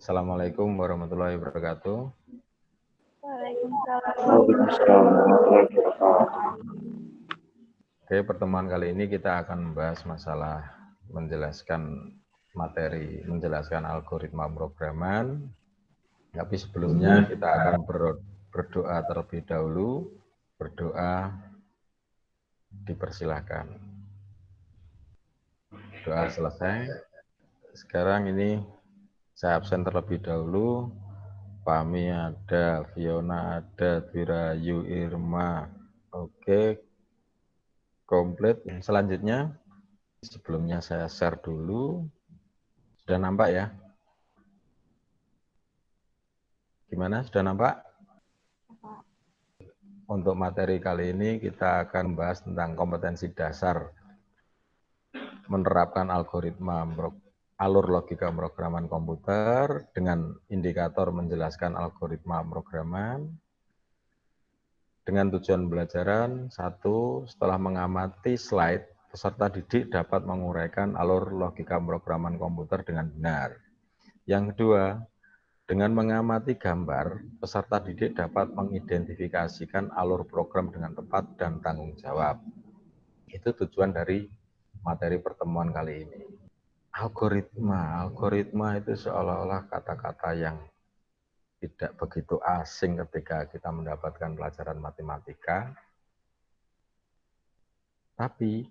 Assalamualaikum warahmatullahi wabarakatuh. Waalaikumsalam warahmatullahi wabarakatuh. Oke, pertemuan kali ini kita akan membahas masalah menjelaskan algoritma pemrograman. Tapi sebelumnya kita akan berdoa terlebih dahulu. Berdoa dipersilahkan. Doa selesai. Sekarang ini saya absen terlebih dahulu. Pami ada, Fiona ada, Twirayu, Irma. Oke, komplit. Selanjutnya, sebelumnya saya share dulu. Sudah nampak ya? Gimana? Sudah nampak? Untuk materi kali ini kita akan membahas tentang kompetensi dasar menerapkan alur logika pemrograman komputer dengan indikator menjelaskan algoritma pemrograman. Dengan tujuan pembelajaran, 1. Setelah mengamati slide, peserta didik dapat menguraikan alur logika pemrograman komputer dengan benar. Yang kedua, dengan mengamati gambar, peserta didik dapat mengidentifikasikan alur program dengan tepat dan tanggung jawab. Itu tujuan dari materi pertemuan kali ini. Algoritma itu seolah-olah kata-kata yang tidak begitu asing ketika kita mendapatkan pelajaran matematika. Tapi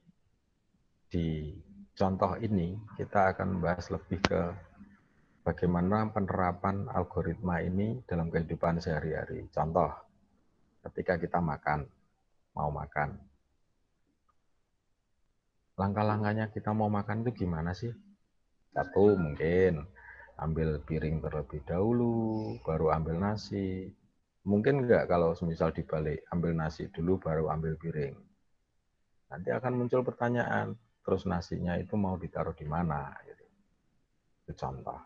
di contoh ini kita akan membahas lebih ke bagaimana penerapan algoritma ini dalam kehidupan sehari-hari. Contoh, ketika kita mau makan. Langkah-langkahnya kita mau makan itu gimana sih? 1, mungkin ambil piring terlebih dahulu, baru ambil nasi. Mungkin enggak kalau misal dibalik, ambil nasi dulu baru ambil piring. Nanti akan muncul pertanyaan, terus nasinya itu mau ditaruh di mana? Itu contoh.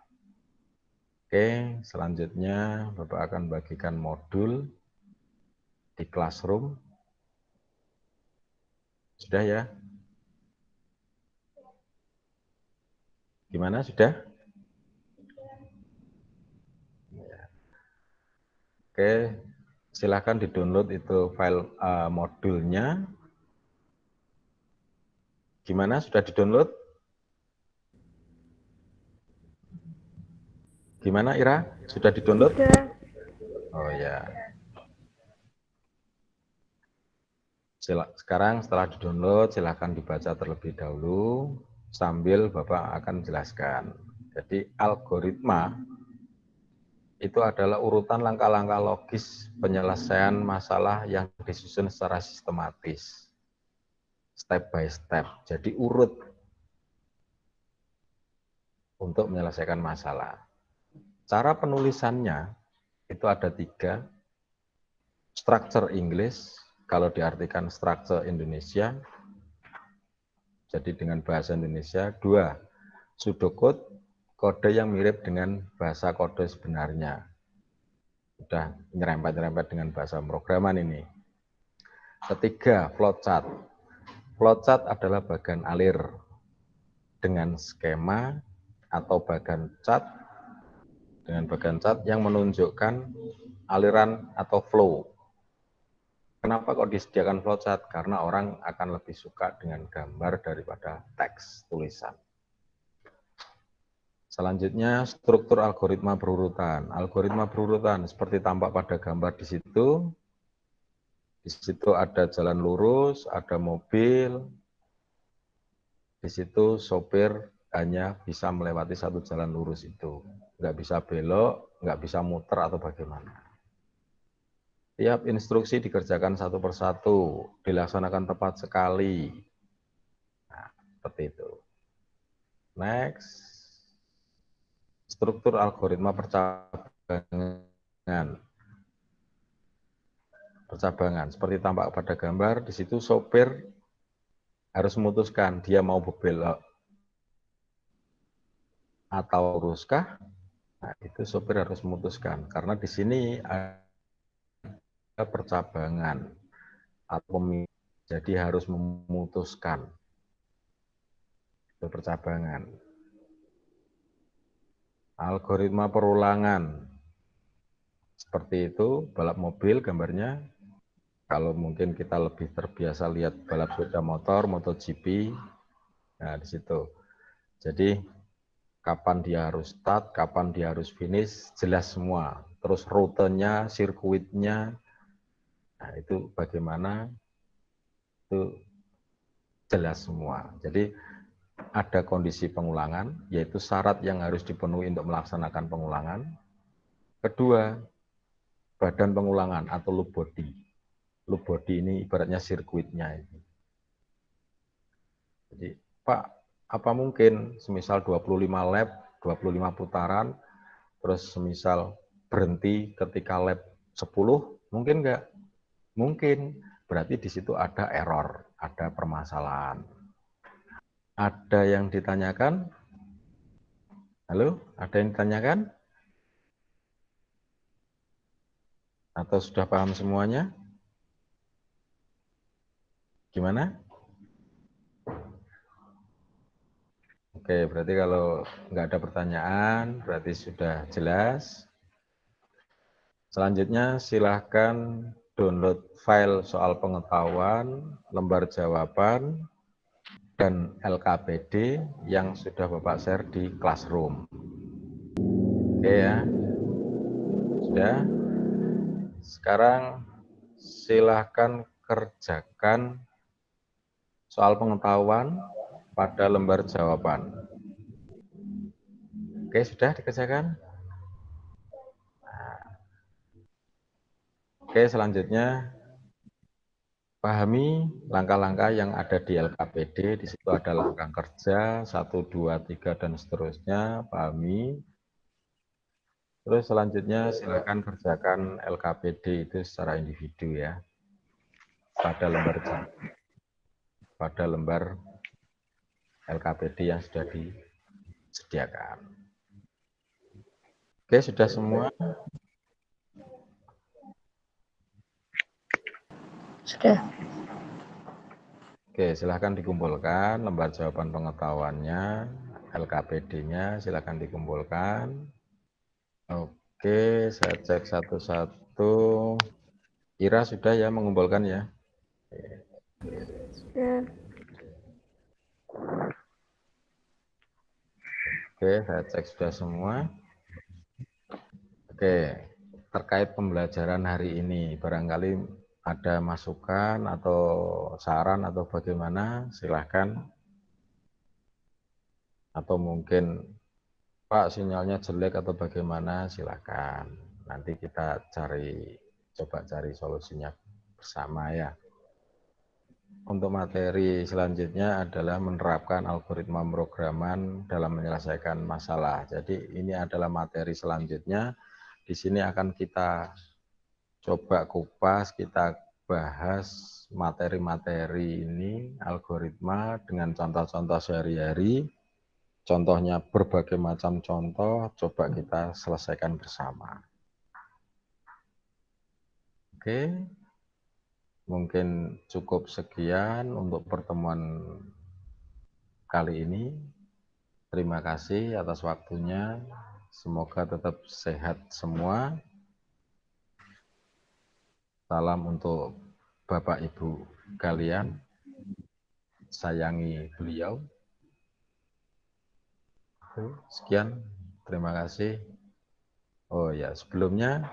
Oke, selanjutnya Bapak akan bagikan modul di Classroom. Sudah ya? Gimana, sudah? Oke, silahkan di-download itu file modulnya. Gimana, sudah di-download? Gimana, Ira? Sudah di-download? Sudah. Oh ya. Sekarang setelah di-download, silahkan dibaca terlebih dahulu, sambil Bapak akan jelaskan. Jadi, algoritma itu adalah urutan langkah-langkah logis penyelesaian masalah yang disusun secara sistematis, step by step. Jadi urut untuk menyelesaikan masalah. Cara penulisannya itu ada 3. Structure English, kalau diartikan structure Indonesia, jadi dengan bahasa Indonesia. 2. Pseudocode, kode yang mirip dengan bahasa kode sebenarnya. Sudah nyerempet-nyerempet dengan bahasa pemrograman ini. 3. Flowchart. Flowchart adalah bagan alir dengan skema atau bagan chart yang menunjukkan aliran atau flow. Kenapa kok disediakan flowchart? Karena orang akan lebih suka dengan gambar daripada teks tulisan. Selanjutnya, struktur algoritma berurutan. Algoritma berurutan seperti tampak pada gambar di situ. Di situ ada jalan lurus, ada mobil. Di situ sopir hanya bisa melewati satu jalan lurus itu. Nggak bisa belok, nggak bisa muter atau bagaimana. Tiap instruksi dikerjakan satu persatu, dilaksanakan tepat sekali. Nah, seperti itu. Next. Struktur algoritma percabangan. Seperti tampak pada gambar, di situ sopir harus memutuskan dia mau berbelok atau luruskah. Nah, itu sopir harus memutuskan karena di sini ada percabangan atau pemilih, jadi harus memutuskan. Itu percabangan. Algoritma perulangan. Seperti itu, balap mobil gambarnya. Kalau mungkin kita lebih terbiasa lihat balap sepeda motor, MotoGP, nah di situ. Jadi kapan dia harus start, kapan dia harus finish, jelas semua. Terus rutenya, sirkuitnya, nah itu bagaimana, itu jelas semua. Jadi ada kondisi pengulangan, yaitu syarat yang harus dipenuhi untuk melaksanakan pengulangan. Kedua, badan pengulangan atau loop body. Loop body ini ibaratnya sirkuitnya. Jadi, Pak, apa mungkin semisal 25 lap, 25 putaran, terus semisal berhenti ketika lap 10, mungkin nggak? Mungkin. Berarti di situ ada error, ada permasalahan. Ada yang ditanyakan? Halo, ada yang ditanyakan? Atau sudah paham semuanya? Gimana? Oke, berarti kalau nggak ada pertanyaan, berarti sudah jelas. Selanjutnya silahkan download file soal pengetahuan, lembar jawaban, dan LKPD yang sudah Bapak share di Classroom. Oke ya, sudah. Sekarang silahkan kerjakan soal pengetahuan pada lembar jawaban. Oke, sudah dikerjakan? Oke, selanjutnya pahami langkah-langkah yang ada di LKPD. Di situ ada langkah kerja 1, 2, 3 dan seterusnya. Pahami. Terus selanjutnya silakan kerjakan LKPD itu secara individu ya. Pada lembar LKPD yang sudah disediakan. Oke, sudah semua? Sudah. Oke, silahkan dikumpulkan lembar jawaban pengetahuannya, LKPD-nya silahkan dikumpulkan. Oke, saya cek satu-satu. Ira sudah ya mengumpulkan ya? Sudah. Oke, saya cek sudah semua. Oke, terkait pembelajaran hari ini, barangkali ada masukan atau saran atau bagaimana, silahkan. Atau mungkin, Pak, sinyalnya jelek atau bagaimana, silahkan. Nanti kita coba cari solusinya bersama ya. Untuk materi selanjutnya adalah menerapkan algoritma pemrograman dalam menyelesaikan masalah. Jadi ini adalah materi selanjutnya. Di sini akan kita coba kupas, kita bahas materi-materi ini, algoritma dengan contoh-contoh sehari-hari. Contohnya berbagai macam contoh, coba kita selesaikan bersama. Oke, mungkin cukup sekian untuk pertemuan kali ini. Terima kasih atas waktunya. Semoga tetap sehat semua. Salam untuk Bapak Ibu kalian. Sayangi beliau. Sekian, terima kasih. Oh ya, sebelumnya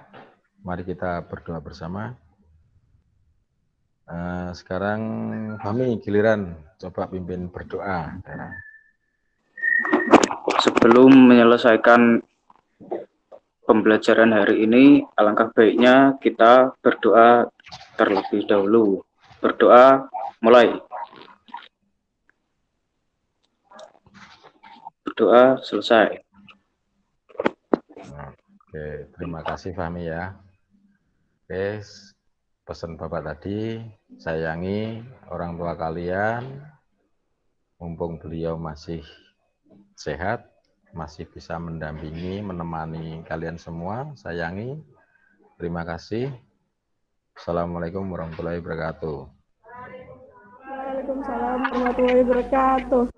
mari kita berdoa bersama. Sekarang kami giliran coba pimpin berdoa. Sebelum menyelesaikan pembelajaran hari ini, alangkah baiknya kita berdoa terlebih dahulu. Berdoa mulai. Berdoa selesai. Oke, terima kasih Fahmi ya. Oke, pesan Bapak tadi, sayangi orang tua kalian, mumpung beliau masih sehat, masih bisa mendampingi, menemani kalian semua, sayangi. Terima kasih. Assalamualaikum warahmatullahi wabarakatuh. Waalaikumsalam warahmatullahi wabarakatuh.